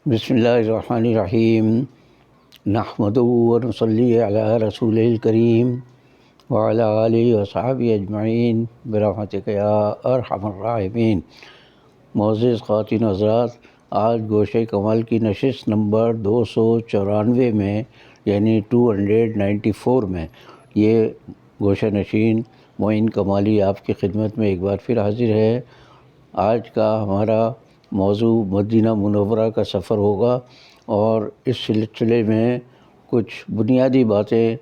بسم اللہ الرحمن الرحیم نحمدہ و نصلی علی رسول الکریم وعلی آلہ وصحبہ اجمعین برحمتک یا ارحم الراحمین۔ معزز خواتین و حضرات، آج گوشہ کمال کی نشست نمبر 294 میں یعنی 294 میں یہ گوشہ نشین معین کمالی آپ کی خدمت میں ایک بار پھر حاضر ہے۔ آج کا ہمارا موضوع مدینہ منورہ کا سفر ہوگا اور اس سلسلے میں کچھ بنیادی باتیں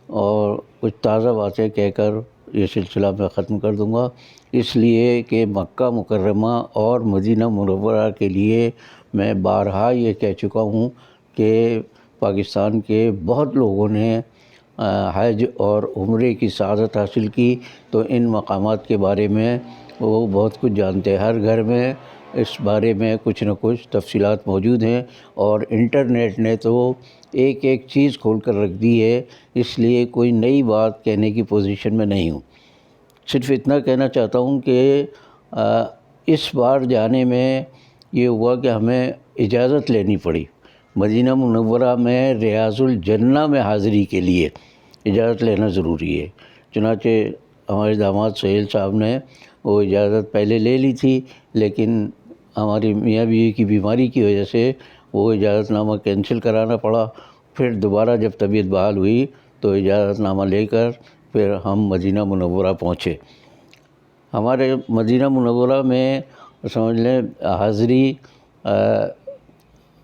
اور کچھ تازہ باتیں کہہ کر یہ سلسلہ میں ختم کر دوں گا، اس لیے کہ مکہ مکرمہ اور مدینہ منورہ کے لیے میں بارہا یہ کہہ چکا ہوں کہ پاکستان کے بہت لوگوں نے حج اور عمرے کی سعادت حاصل کی، تو ان مقامات کے بارے میں وہ بہت کچھ جانتے ہیں۔ ہر گھر میں اس بارے میں کچھ نہ کچھ تفصیلات موجود ہیں، اور انٹرنیٹ نے تو ایک ایک چیز کھول کر رکھ دی ہے، اس لیے کوئی نئی بات کہنے کی پوزیشن میں نہیں ہوں۔ صرف اتنا کہنا چاہتا ہوں کہ اس بار جانے میں یہ ہوا کہ ہمیں اجازت لینی پڑی۔ مدینہ منورہ میں ریاض الجنہ میں حاضری کے لیے اجازت لینا ضروری ہے، چنانچہ ہمارے داماد سہیل صاحب نے وہ اجازت پہلے لے لی تھی، لیکن ہماری میاں بیوی کی بیماری کی وجہ سے وہ اجازت نامہ کینسل کرانا پڑا۔ پھر دوبارہ جب طبیعت بحال ہوئی تو اجازت نامہ لے کر پھر ہم مدینہ منورہ پہنچے۔ ہمارے مدینہ منورہ میں سمجھ لیں حاضری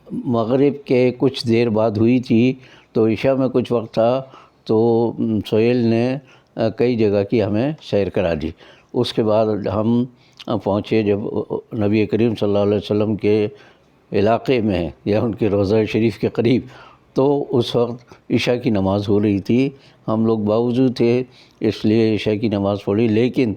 مغرب کے کچھ دیر بعد ہوئی تھی، تو عشاء میں کچھ وقت تھا تو سہیل نے کئی جگہ کی ہمیں سیر کرا دی۔ اس کے بعد ہم پہنچے جب نبی کریم صلی اللہ علیہ وسلم کے علاقے میں یا ان کے روضہ شریف کے قریب، تو اس وقت عشاء کی نماز ہو رہی تھی۔ ہم لوگ باوضو تھے اس لیے عشاء کی نماز پڑھی، لیکن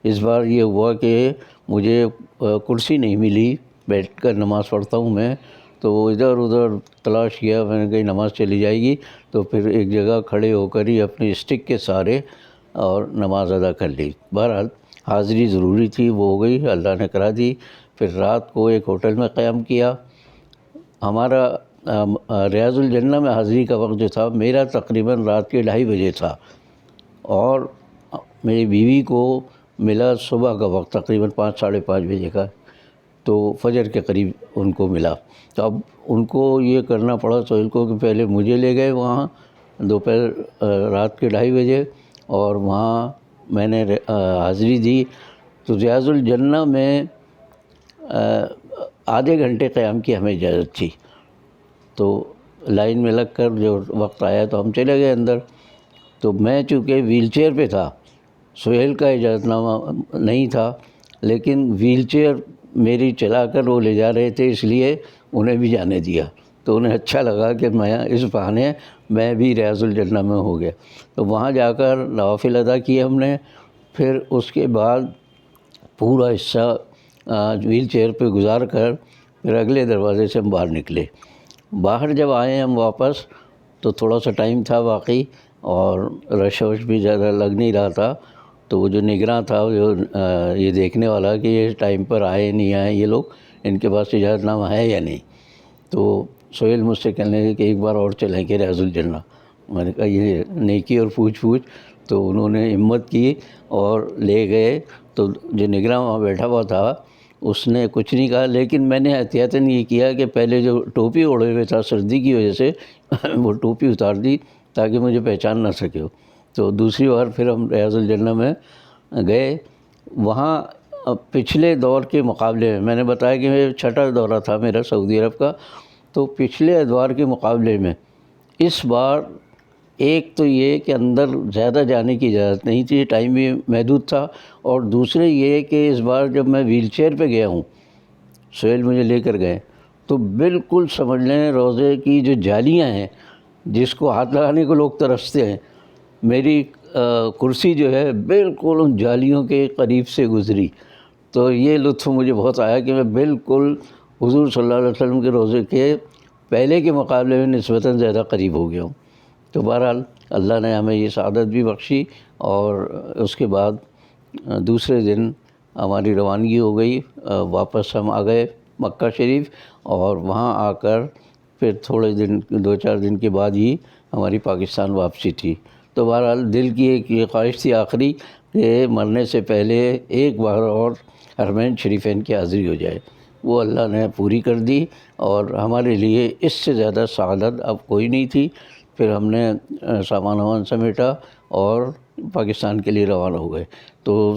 اس بار یہ ہوا کہ مجھے کرسی نہیں ملی، بیٹھ کر نماز پڑھتا ہوں میں، تو ادھر ادھر تلاش کیا، میں نے کہی نماز چلی جائے گی، تو پھر ایک جگہ کھڑے ہو کر ہی اپنی اسٹک کے سہارے اور نماز ادا کر لی۔ بہرحال حاضری ضروری تھی، وہ ہو گئی، اللہ نے کرا دی۔ پھر رات کو ایک ہوٹل میں قیام کیا۔ ہمارا ریاض الجنہ میں حاضری کا وقت جو تھا میرا تقریباً رات کے 2:30 بجے تھا، اور میری بیوی کو ملا صبح کا وقت تقریباً 5 ساڑھے 5 بجے کا، تو فجر کے قریب ان کو ملا۔ تو اب ان کو یہ کرنا پڑا سہیل کو کہ پہلے مجھے لے گئے وہاں دوپہر رات کے 2:30 بجے، اور وہاں میں نے حاضری دی۔ تو ریاض الجنہ میں آدھے گھنٹے قیام کی ہمیں اجازت تھی، تو لائن میں لگ کر جو وقت آیا تو ہم چلے گئے اندر۔ تو میں چونکہ ویل چیئر پہ تھا، سہیل کا اجازت نامہ نہیں تھا، لیکن ویل چیئر میری چلا کر وہ لے جا رہے تھے، اس لیے انہیں بھی جانے دیا۔ تو انہیں اچھا لگا کہ میں اس بہانے میں بھی ریاض الجنہ میں ہو گیا۔ تو وہاں جا کر نوافل ادا کیے ہم نے۔ پھر اس کے بعد پورا حصہ ویل چیئر پہ گزار کر پھر اگلے دروازے سے ہم باہر نکلے۔ باہر جب آئے ہم واپس تو تھوڑا سا ٹائم تھا واقعی، اور رش وش بھی زیادہ لگ نہیں رہا تھا، تو وہ جو نگراں تھا، جو یہ دیکھنے والا کہ یہ ٹائم پر آئے نہیں آئے یہ لوگ، ان کے پاس اجازت نامہ ہے یا نہیں، تو سہیل مجھ سے کہنے لگے کہ ایک بار اور چلیں کہ ریاض الجنہ۔ میں نے کہا یہ نیکی اور پوچھ پوچھ، تو انہوں نے ہمت کی اور لے گئے۔ تو جو نگراں وہاں بیٹھا ہوا تھا اس نے کچھ نہیں کہا، لیکن میں نے احتیاطاً یہ کیا کہ پہلے جو ٹوپی اوڑھے ہوئے تھا سردی کی وجہ سے وہ ٹوپی اتار دی تاکہ مجھے پہچان نہ سکے ہو۔ تو دوسری بار پھر ہم ریاض الجنہ میں گئے۔ وہاں پچھلے دور کے مقابلے میں نے بتایا کہ 6واں دورہ تھا میرا سعودی عرب کا، تو پچھلے ادوار کے مقابلے میں اس بار ایک تو یہ کہ اندر زیادہ جانے کی اجازت نہیں تھی، ٹائم بھی محدود تھا، اور دوسرے یہ کہ اس بار جب میں ویل چیئر پہ گیا ہوں، سہیل مجھے لے کر گئے، تو بالکل سمجھ لیں روضے کی جو جالیاں ہیں جس کو ہاتھ لگانے کو لوگ ترستے ہیں، میری کرسی جو ہے بالکل ان جالیوں کے قریب سے گزری۔ تو یہ لطف مجھے بہت آیا کہ میں بالکل حضور صلی اللہ علیہ وسلم کے روضے کے پہلے کے مقابلے میں نسبتاً زیادہ قریب ہو گیا ہوں۔ تو بہرحال اللہ نے ہمیں یہ سعادت بھی بخشی، اور اس کے بعد دوسرے دن ہماری روانگی ہو گئی، واپس ہم آ گئے مکہ شریف، اور وہاں آ کر پھر تھوڑے دن 2-4 دن کے بعد ہی ہماری پاکستان واپسی تھی۔ تو بہرحال دل کی ایک یہ خواہش تھی آخری کہ مرنے سے پہلے ایک بار اور حرمین شریفین کی حاضری ہو جائے، وہ اللہ نے پوری کر دی، اور ہمارے لیے اس سے زیادہ سعادت اب کوئی نہیں تھی۔ پھر ہم نے سامان وامان سمیٹا اور پاکستان کے لیے روانہ ہو گئے۔ تو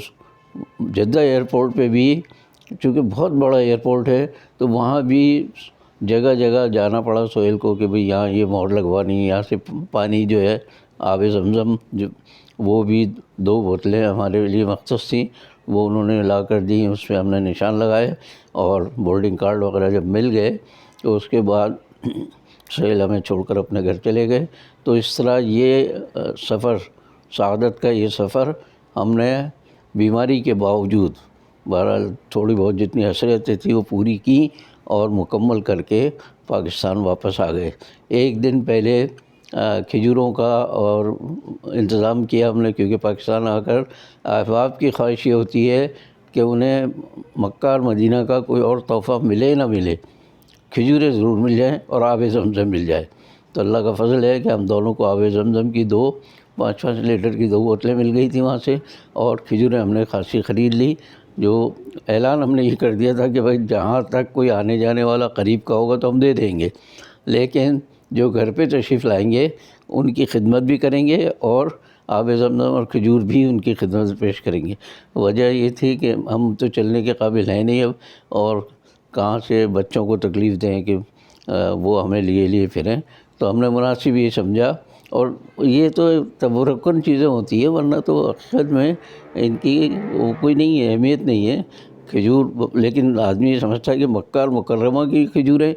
جدہ ایئرپورٹ پہ بھی، چونکہ بہت بڑا ایئرپورٹ ہے، تو وہاں بھی جگہ جگہ جانا پڑا سہیل کو کہ بھئی یہاں یہ مہر لگوانی، یہاں سے پانی جو ہے آب زمزم جو وہ بھی 2 بوتلیں ہمارے لیے مخصوص تھیں، وہ انہوں نے لا کر دی، اس پہ ہم نے نشان لگائے، اور بورڈنگ کارڈ وغیرہ جب مل گئے تو اس کے بعد سہیل ہمیں چھوڑ کر اپنے گھر چلے گئے۔ تو اس طرح یہ سفر، سعادت کا یہ سفر ہم نے بیماری کے باوجود بہرحال تھوڑی بہت جتنی حسرتیں تھیں وہ پوری کی، اور مکمل کر کے پاکستان واپس آ گئے۔ ایک دن پہلے کھجوروں کا اور انتظام کیا ہم نے، کیونکہ پاکستان آ کر احباب کی خواہش یہ ہوتی ہے کہ انہیں مکہ اور مدینہ کا کوئی اور تحفہ ملے نہ ملے، کھجوریں ضرور مل جائیں اور آب زمزم مل جائے۔ تو اللہ کا فضل ہے کہ ہم دونوں کو آب زمزم کی 5-5 لیٹر کی 2 بوتلیں مل گئی تھیں وہاں سے، اور کھجوریں ہم نے خاصی خرید لی۔ جو اعلان ہم نے یہ کر دیا تھا کہ بھائی جہاں تک کوئی آنے جانے والا قریب کا ہوگا تو ہم دے دیں گے، لیکن جو گھر پہ تشریف لائیں گے ان کی خدمت بھی کریں گے، اور آب زمزم اور کھجور بھی ان کی خدمت پیش کریں گے۔ وجہ یہ تھی کہ ہم تو چلنے کے قابل ہیں نہیں اب، اور کہاں سے بچوں کو تکلیف دیں کہ وہ ہمیں لیے پھریں، تو ہم نے مناسب یہ سمجھا۔ اور یہ تو تبرکن چیزیں ہوتی ہیں، ورنہ تو حقیقت میں ان کی کوئی نہیں ہے، اہمیت نہیں ہے کھجور، لیکن آدمی یہ سمجھتا ہے کہ مکہ اور مکرمہ کی کھجوریں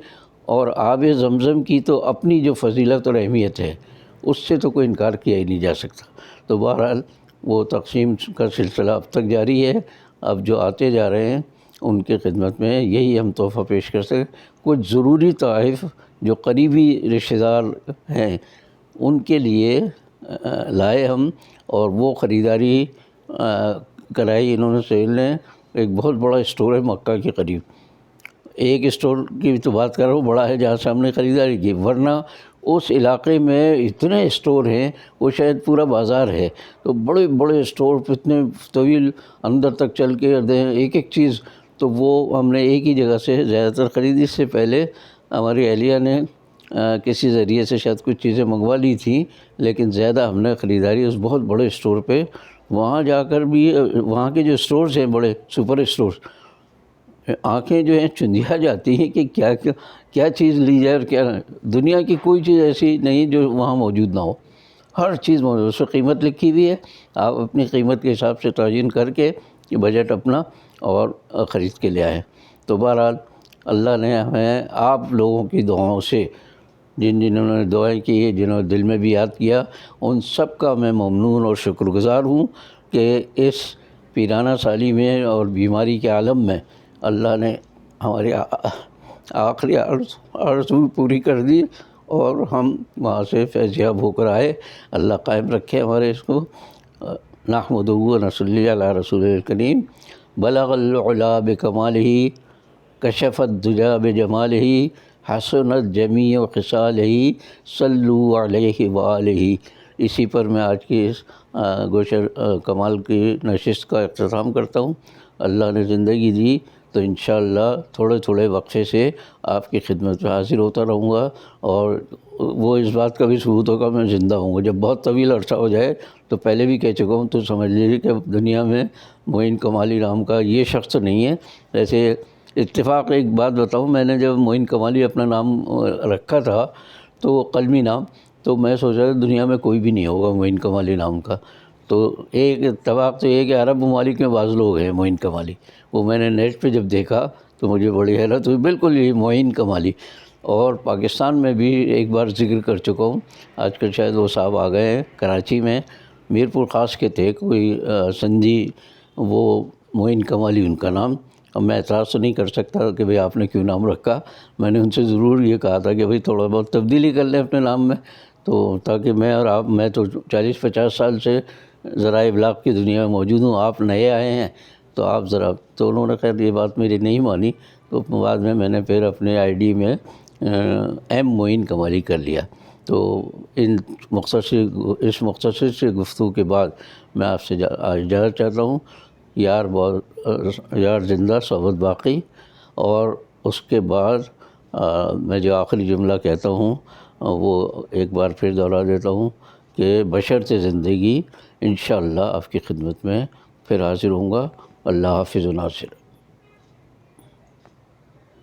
اور آب زمزم کی تو اپنی جو فضیلت اور اہمیت ہے اس سے تو کوئی انکار کیا ہی نہیں جا سکتا۔ تو بہرحال وہ تقسیم کا سلسلہ اب تک جاری ہے۔ اب جو آتے جا رہے ہیں ان کی خدمت میں یہی ہم تحفہ پیش کر سکیں۔ کچھ ضروری تحائف جو قریبی رشتہ دار ہیں ان کے لیے لائے ہم، اور وہ خریداری کرائی انہوں نے، سہیل نے۔ ایک بہت بڑا اسٹور ہے مکہ کے قریب، ایک اسٹور کی تو بات کر رہا ہوں بڑا ہے جہاں سے ہم نے خریداری کی، ورنہ اس علاقے میں اتنے اسٹور ہیں وہ شاید پورا بازار ہے۔ تو بڑے بڑے اسٹور اتنے طویل اندر تک چل کے ایک ایک چیز، تو وہ ہم نے ایک ہی جگہ سے زیادہ تر خریدی۔ اس سے پہلے ہماری اہلیہ نے کسی ذریعے سے شاید کچھ چیزیں منگوا لی تھیں، لیکن زیادہ ہم نے خریداری اس بہت بڑے اسٹور پہ، وہاں جا کر بھی وہاں کے جو اسٹورز ہیں بڑے سپر اسٹورز، آنکھیں جو ہیں چندیا جاتی ہیں کہ کیا چیز لی جائے اور کیا نہیں۔ دنیا کی کوئی چیز ایسی نہیں جو وہاں موجود نہ ہو، ہر چیز موجود، اس پہ قیمت لکھی ہوئی ہے، آپ اپنی قیمت کے حساب سے تعین کر کے بجٹ اپنا اور خرید کے لے آئیں۔ تو بہرحال اللہ نے ہمیں آپ لوگوں کی دعاؤں سے، جنہوں نے دعائیں کی، جنہوں نے دل میں بھی یاد کیا، ان سب کا میں ممنون اور شکر گزار ہوں کہ اس پیرانہ سالی میں اور بیماری کے عالم میں اللہ نے ہماری آخری آرزو پوری کر دی، اور ہم وہاں سے فیض یاب ہو کر آئے۔ اللہ قائم رکھے ہمارے اس کو۔ نحمدہ و نصلی علی رسول الکریم۔ بلغ العلا بکمالہ، کشف الدجی بجمالہ، حسنت جمیع خصالہ، صلوا علیہ وآلہ۔ اسی پر میں آج کی اس گوشہ کمال کی نشست کا اختتام کرتا ہوں۔ اللہ نے زندگی دی تو انشاءاللہ تھوڑے تھوڑے وقفے سے آپ کی خدمت میں حاضر ہوتا رہوں گا، اور وہ اس بات کا بھی ثبوت ہوگا میں زندہ ہوں گا۔ جب بہت طویل عرصہ ہو جائے تو پہلے بھی کہہ چکا ہوں، تو سمجھ لیجیے کہ دنیا میں معین کمالی نام کا یہ شخص نہیں ہے۔ ویسے اتفاق ایک بات بتاؤں، میں نے جب معین کمالی اپنا نام رکھا تھا تو قلمی نام، تو میں سوچا تھا دنیا میں کوئی بھی نہیں ہوگا معین کمالی نام کا۔ تو ایک اتفاق تو یہ ہے کہ عرب ممالک میں بعض لوگ ہیں معین کمالی، وہ میں نے نیٹ پہ جب دیکھا تو مجھے بڑی حیرت ہوئی، بالکل یہی معین کمالی۔ اور پاکستان میں بھی ایک بار ذکر کر چکا ہوں، آج کل شاید وہ صاحب آ گئے ہیں، کراچی میں میرپور خاص کے تھے کوئی سندھی، وہ معین کمالی ان کا نام۔ اب میں اعتراض تو نہیں کر سکتا کہ بھئی آپ نے کیوں نام رکھا، میں نے ان سے ضرور یہ کہا تھا کہ بھئی تھوڑا بہت تبدیلی کر لیں اپنے نام میں، تو تاکہ میں اور آپ، میں تو 40-50 سال سے ذرائع ابلاغ کی دنیا میں موجود ہوں، آپ نئے آئے ہیں تو آپ ذرا، تو انہوں نے خیر یہ بات میری نہیں مانی، تو بعد میں نے پھر اپنے آئی ڈی میں ایم معین کمالی کر لیا. تو اس مختصر سے گفتگو کے بعد میں آپ سے اجازت چاہتا ہوں. یار زندہ صحبت باقی. اور اس کے بعد میں جو آخری جملہ کہتا ہوں وہ ایک بار پھر دوہرا دیتا ہوں کہ بشرط زندگی انشاءاللہ آپ کی خدمت میں پھر حاضر ہوں گا. اللہ حافظ و ناصر.